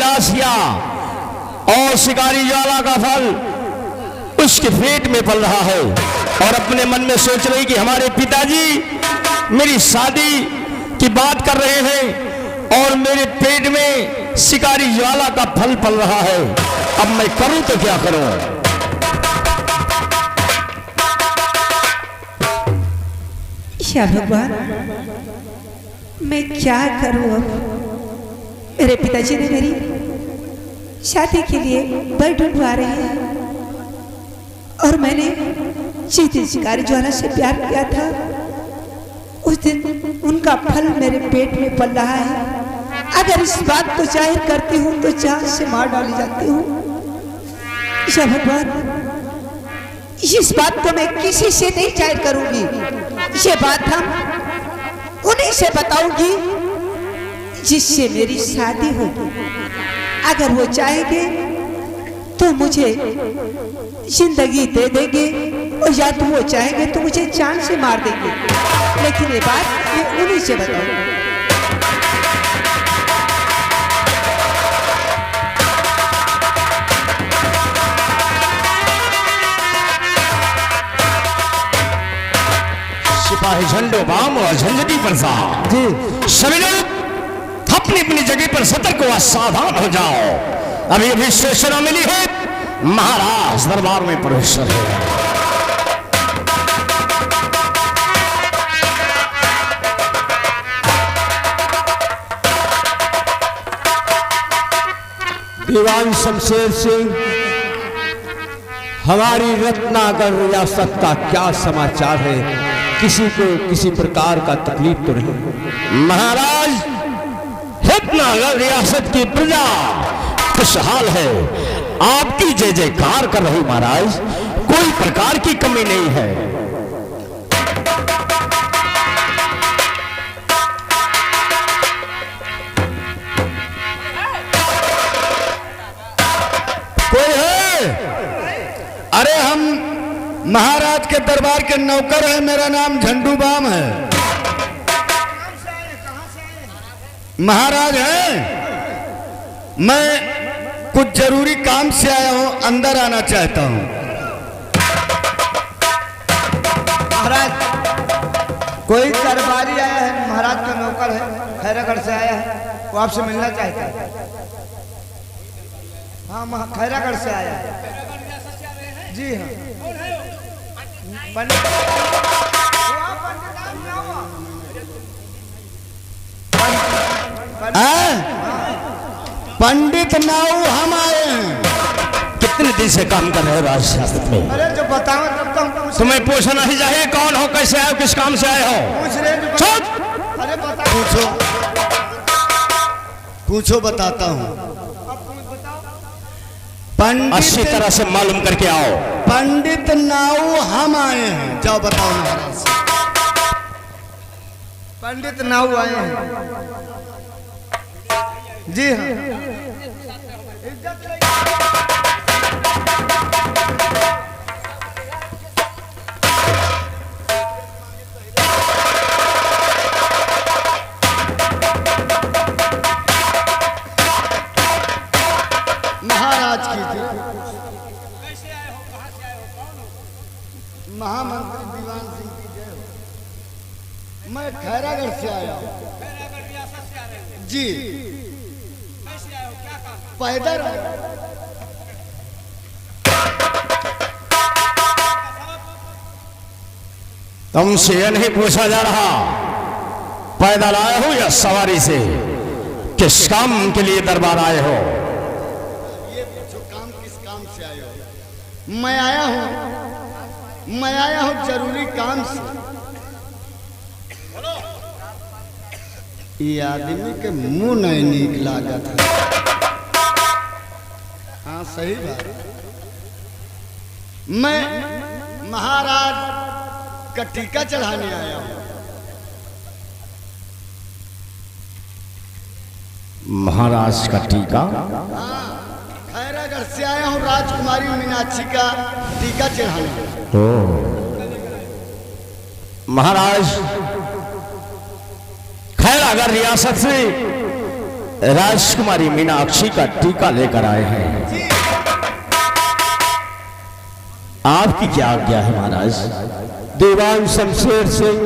प्रयास किया और शिकारी ज्वाला का फल उसके पेट में पल रहा है और अपने मन में सोच रही कि हमारे पिताजी मेरी शादी की बात कर रहे हैं और मेरे पेट में शिकारी ज्वाला का फल पल रहा है। अब मैं करूं तो क्या करूं? या भगवान, मैं क्या करूं अब? मेरे पिताजी ने मेरी शादी के लिए बर ढूंढवा रहे हैं और मैंने जिस दिन शिकारी ज्वाला से प्यार किया था उस दिन उनका फल मेरे पेट में पल रहा है। अगर इस बात को जाहिर करती हूँ तो जान से मार डाली जाती हूँ। या भगवान, इस बात को मैं किसी से नहीं जाहिर करूंगी। ये बात हम उन्हीं से बताऊंगी जिससे मेरी शादी होगी। अगर वो चाहेंगे तो मुझे जिंदगी दे देंगे और या तो वो चाहेंगे तो मुझे जान से मार देंगे। लेकिन ये बात मैं उन्हीं से बताऊंगी। सिपाही झंडो बाम और झंझटी प्रसाद जी, सभी लोग अपनी अपनी जगह पर सतर्क व सावधान हो जाओ। अभी अभी सूचना मिली है महाराज दरबार में प्रवेश है। दीवान शमशेर सिंह, हमारी रत्नागर रियासत का क्या समाचार है? किसी को किसी प्रकार का तकलीफ तो नहीं? महाराज, रत्नागर रियासत की प्रजा खुशहाल है, आपकी जय जयकार कर रही महाराज, कोई प्रकार की कमी नहीं है। कोई है? अरे हम महाराज के दरबार के नौकर हैं, मेरा नाम झंडू बाम है। महाराज हैं, मैं कुछ जरूरी काम से आया हूं, अंदर आना चाहता हूं। महाराज, कोई दरबारी आया है, महाराज का नौकर है, खैरागढ़ से आया है, वो आपसे मिलना चाहता है। हाँ, खैरागढ़ से आया है। जी हाँ। पंडित नाऊ हम आए हैं। कितने दिन से काम कर रहे हो राजशास्त्र में? अरे जो बताओ तब तो तुम्हें पूछना ही चाहिए कौन हो, कैसे आए हो, किस काम से आए हो? पूछ रहे हैं। चुप! अरे बताओ। पूछो बताता हूँ। अच्छी तरह से मालूम करके आओ। पंडित नाऊ हम आए हैं, जाओ बताओ महाराज। पंडित नाऊ आए हैं। जी हाँ। महाराज की जय। महामंत्री दीवान सिंह की जय हो। मैं खैरागढ़ से आया हूँ। जी, पैदल तुमसे यह नहीं पूछा जा रहा पैदल आए हो या सवारी से, किस काम के लिए दरबार आए हो? ये पूछो काम किस काम से आए हो? मैं आया हूँ जरूरी काम से। ये आदमी के मुंह नहीं नीक लागत है। हाँ सही बात। मैं महाराज का टीका चढ़ाने आया हूँ। महाराज का टीका? हाँ, खैरागढ़ से आया हूँ राजकुमारी मीनाक्षी का टीका चढ़ाने। महाराज, खैरागढ़ रियासत से राजकुमारी मीनाक्षी का टीका लेकर आए हैं। आपकी क्या आज्ञा है महाराज? दीवान शमशेर सिंह,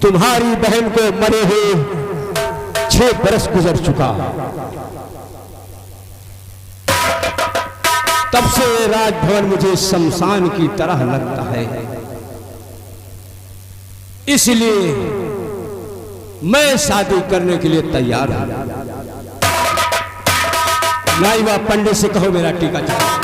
तुम्हारी बहन को मरे हुए 6 बरस गुजर चुका। तब से राजभवन मुझे शमशान की तरह लगता है, इसलिए मैं शादी करने के लिए तैयार हूं। नाईवा पंडित से कहो मेरा टीका चढ़ा।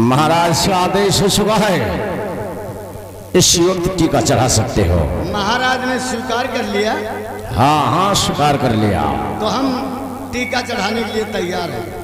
महाराज का आदेश हो चुका है, इस वक्त टीका चढ़ा सकते हो। महाराज ने स्वीकार कर लिया, हाँ हाँ स्वीकार कर लिया। तो हम टीका चढ़ाने के लिए तैयार हैं।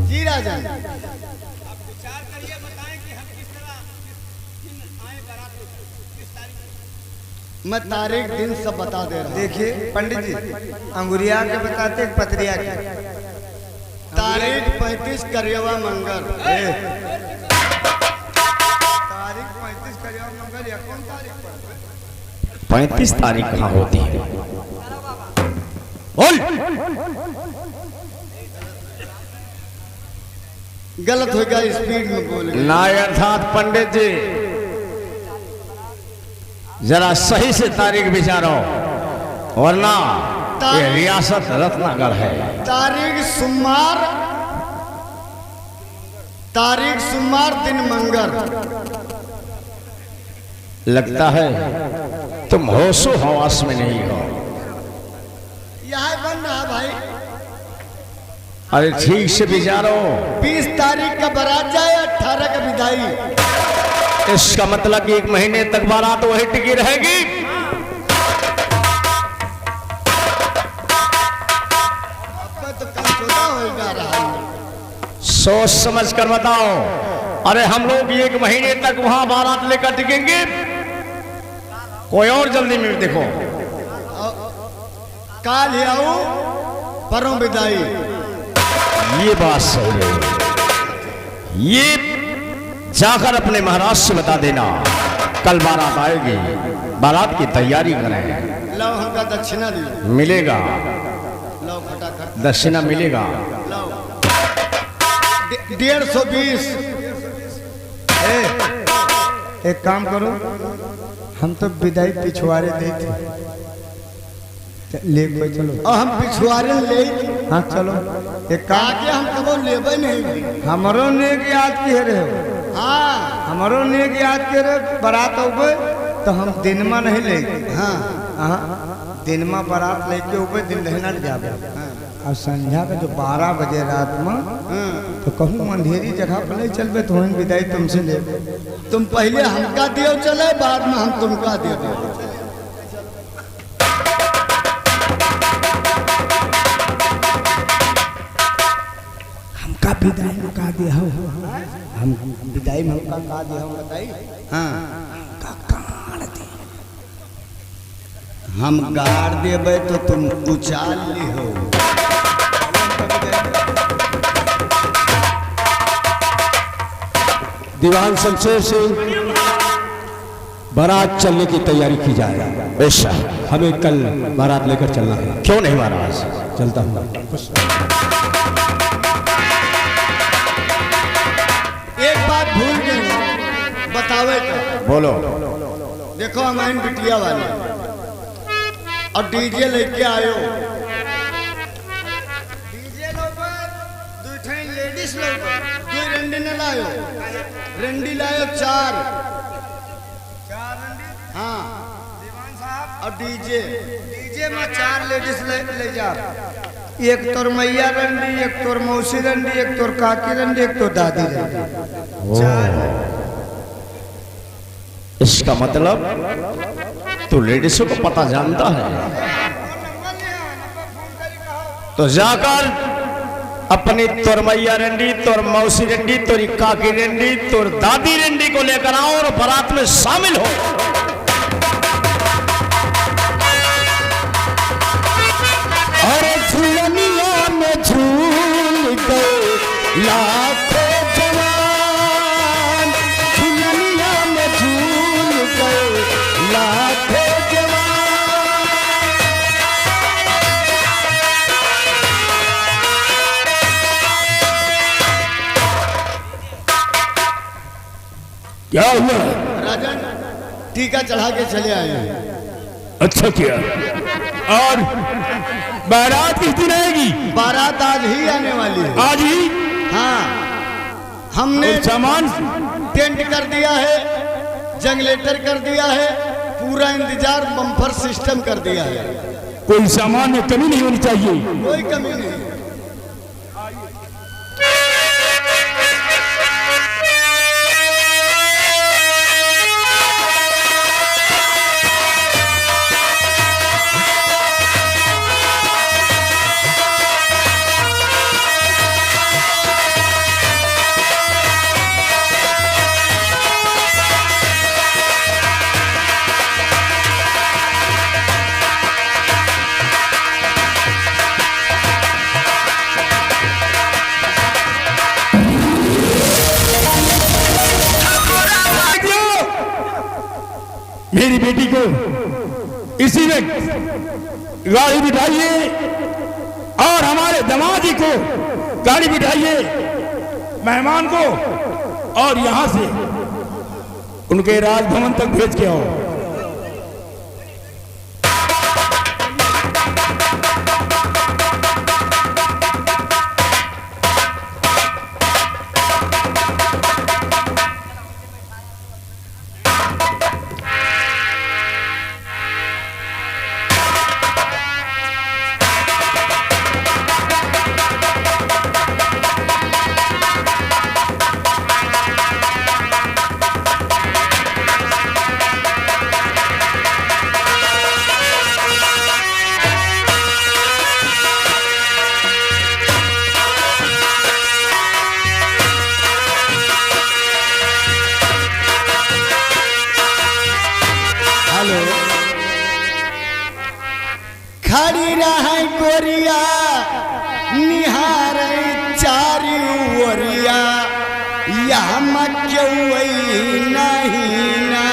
जी राजा, मैं तारीख दिन सब बता दे रहा हूँ। देखिए पंडित जी, अंगुरिया के बताते एक पत्रिया के। तारीख 35 करियवा मंगल। तारीख 35 करिया मंगल या कौन तारीख पर? 35 तारीख कहाँ होती है? बोल। गलत हो गया, स्पीड में बोल गए। ना अर्थात पंडित जी जरा सही से तारीख विचारो, वरना ये रियासत रत्नागर है। तारीख सुमार दिन मंगल। लगता है तुम होशो हवास में नहीं हो। यहाँ बन रहा भाई। अरे ठीक से विचारो। 20 तारीख का बारात जाए, 18 का विदाई। इसका मतलब कि 1 महीने तक बारात तो वही टिकी रहेगी। आपका तो कम छोटा हो जा रहा है। सोच समझ कर बताओ। अरे हम लोग 1 महीने तक वहां बारात लेकर टिकेंगे, कोई और जल्दी में देखो। काल आओ परों विदाई। ये बात सही है। ये जाकर अपने महाराज से बता देना, कल बारात आएगी, बारात की तैयारी करें। लो हमका दक्षिणा दियो। मिलेगा, लो फटाफट दक्षिणा मिलेगा। लो 150 एक काम करो, हम तो विदाई पिछवाड़े देते ले कोई चलो। और हम पिछुआरे ले। हाँ चलो एक काम, आगे हम कबो लेबे नहीं। हमरो नेक याद के रहे। हाँ हमरो नेक याद के रहे। बारात होगे तो हम दिन में नहीं ले। हाँ हाँ दिन में बारात लेके ऊपर दिन रहना जावे। और संध्या का जो 12 बजे रात में तो कहूँ अंधेरी जगह पर नहीं चलबे तो हम विदाई तुमसे ले। तुम पहले हमका दियो चले, बाद में हम तुमका दे दो। हमका विदाई में का दिया हो, हम विदाई में हमका का दिया हो बताई। हाँ का कान दे हम गाड़ देबे तो तुम उछाल ली हो। दीवान शमशेर सिंह, बारात चलने की तैयारी की जाए। बेशक, हमें कल बारात लेकर चलना है। क्यों नहीं महाराज? चलता हूँ। एक बात भूल गए बतावे का। बोलो। देखो हमारी बिटिया वाले और डीजे लेके आयो। डीजे लोग लेडीज लोग दो रंडी न लायो। रंडी लायो 4 हाँ और डीजे में 4 लेडीज ले जा। एक तोर मैया रंडी, एक तोर मौसी रंडी, एक तोर काकी रंडी, एक तोर दादी रंडी। इसका मतलब तू लेडीजों को पता जानता है, तो जाकर अपनी तोर मैया रेंडी, तोर मौसी रेंडी, तोरी काकी रेंडी, तोर दादी रेंडी को लेकर आओ और बारात में शामिल हो। और झुलनिया में झूल गए लाखों जवान, झुलनिया में झूल गए लाखों जवान। क्या हुआ? राजन टीका चढ़ा के चले आए हैं। अच्छा किया। और बारात किस दिन आएगी? बारात आज ही आने वाली है। आज ही? हाँ, हमने और सामान टेंट कर दिया है, जनरेटर कर दिया है, पूरा इंतजार बम्पर सिस्टम कर दिया है। कोई सामान में कमी नहीं होनी चाहिए। कोई कमी नहीं। मेरी बेटी को इसी में गाड़ी बिठाइए और हमारे दामादी को गाड़ी बिठाइए, मेहमान को, और यहां से उनके राजभवन तक भेज के आओ। खड़ी रहे गोरिया निहार चारी ओरिया, यह क्यों नहीं ना।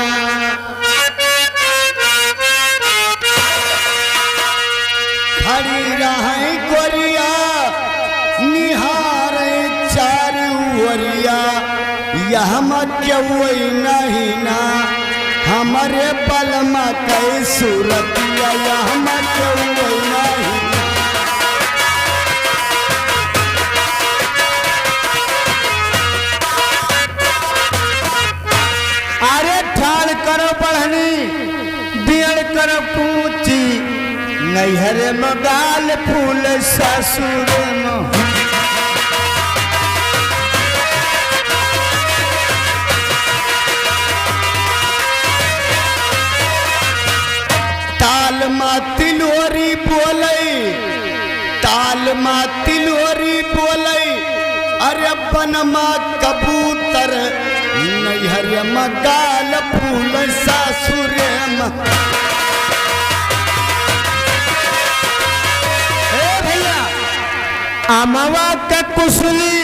खड़ी रहे गोरिया निहार चारी ओरिया, यह क्यों नहीं ना। हमारे बलमा कई सूरतिया, हम क्यों नहीं। अरे ठाड़ करो पढ़नी, बियड़ करो पूची, नैहर मगाल फूल ससुर में। ताल मा तिलोरी बोले, ताल मा तिलोरी बोले, अरे बनमा कबूतर, नैहर मगाल फूल सासुर में। भैया अमवा के कुसली,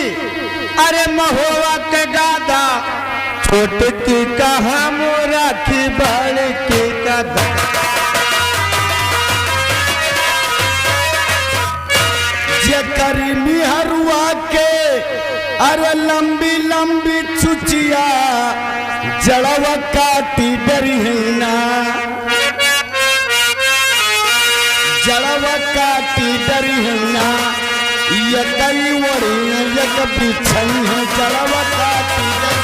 अरे महुआ के गादा, छोटकी का हम राखी बड़ की कदा। करी निहरुआ के अरे लंबी लंबी चुचिया, जड़वा काटी डरी ना, जड़वा काटी डरी ना। ये कई वड़ी एक बिछई है, जड़वा काटी डरी।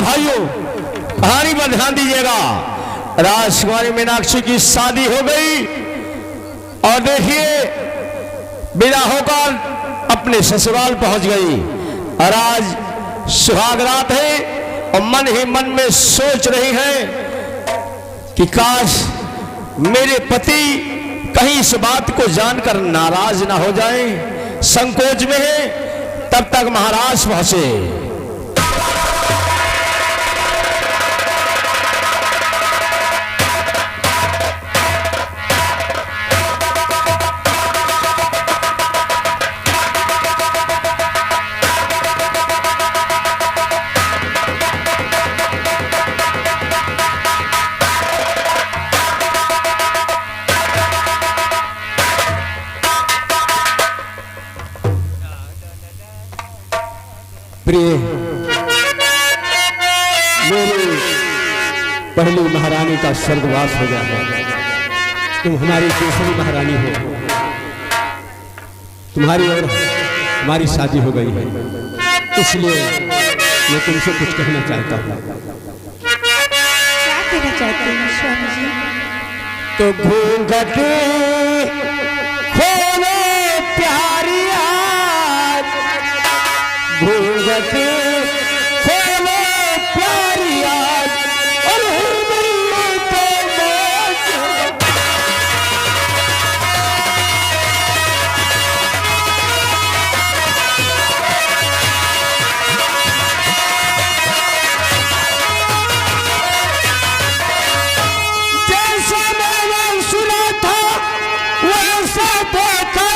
हाँ भाइयों, कहानी पर ध्यान दीजिएगा। राजकुमारी मीनाक्षी की शादी हो गई और देखिए विदा होकर अपने ससुराल पहुंच गई और आज सुहाग रात है और मन ही मन में सोच रही है कि काश मेरे पति कहीं इस बात को जानकर नाराज ना हो जाएं, संकोच में है। तब तक महाराज पहुंचे। प्रिय मेरी पहली महारानी का स्वर्गवास हो गया है। तुम हमारी दूसरी महारानी हो। तुम्हारी और हमारी शादी हो गई है, इसलिए मैं तुमसे कुछ कहना चाहता हूँ। क्या कहना चाहते हैं स्वामी जी? तो घूंघट खोलो प्यारी आज, घूंघट खोलो प्यारी आज, और हृदय पे मौज। जैसा मैंने सुना था वैसा देखा,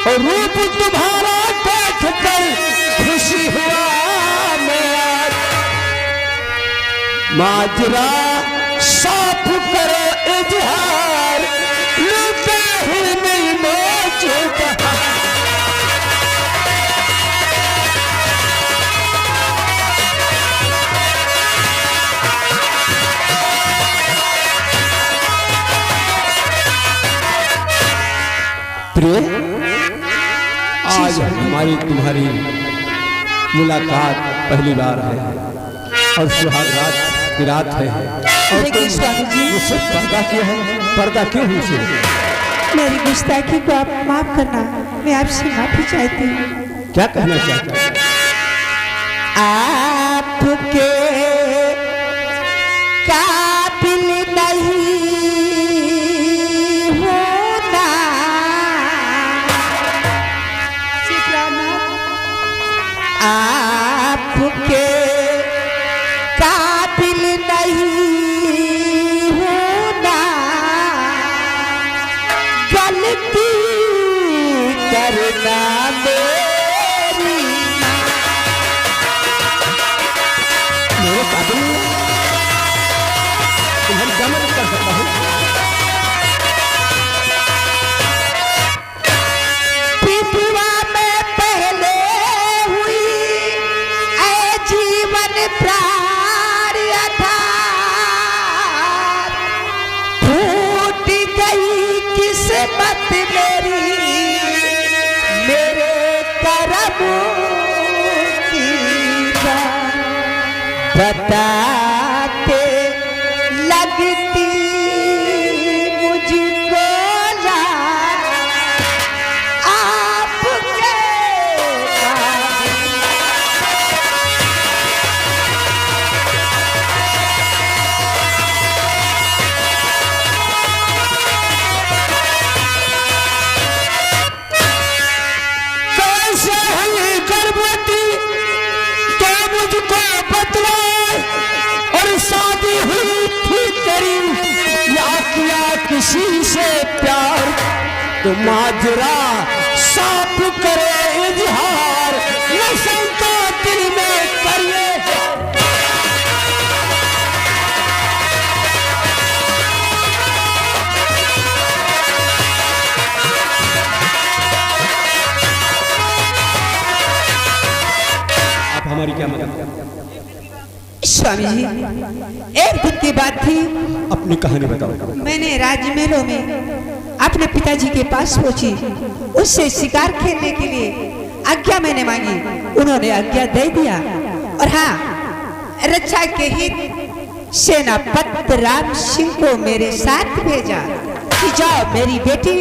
और रूप तुम्हारा देख कर खुशी हुआ मैं आज। माजरा साफ करो इजहार, लूटे ही नहीं मौजूदा। प्रिय, आज हमारी तुम्हारी मुलाकात पहली बार है और सुहाग रात की रात है। और लेकिन स्वामी जी, मुझसे पर्दा क्यों है? पर्दा क्यों मुझसे? मेरी गुस्ताखी को आप माफ करना, मैं आपसे माफी चाहती हूँ। क्या कहना चाहता है? आपके काबिल नहीं होना, आपके काबिल नहीं होना, गलती करना मेरी मेरे काबिल तुम्हारी क्या मदद कर सकता हूँ? विधवा में पहले हुई ऐ जीवन प्रार आधार, फूट गई किस्मत मेरी मेरे करम की बात, बताते लगती मुझको लाज, आपके कैसे हुई गर्भवती तो मुझको बतलाए, और शादी हुई थी तेरी या किया किसी से प्यार, तो माजरा साफ करे इजहार, न शंका दिल में करिए। आप हमारी क्या मदद करें? स्वामी जी, एक दिन की बात थी, अपनी कहानी बताओ। मैंने राजमहलों में अपने पिताजी के पास पहुंची, उससे शिकार खेलने के लिए आज्ञा मैंने मांगी, उन्होंने आज्ञा दे दिया। और हाँ, रक्षा के हित सेनापति राम सिंह को मेरे साथ भेजा कि जाओ मेरी बेटी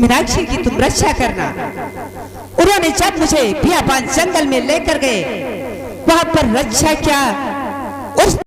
मीनाक्षी की तुम रक्षा करना। उन्होंने जब मुझे बियाबान जंगल में लेकर गए, वहां पर रक्षा क्या उस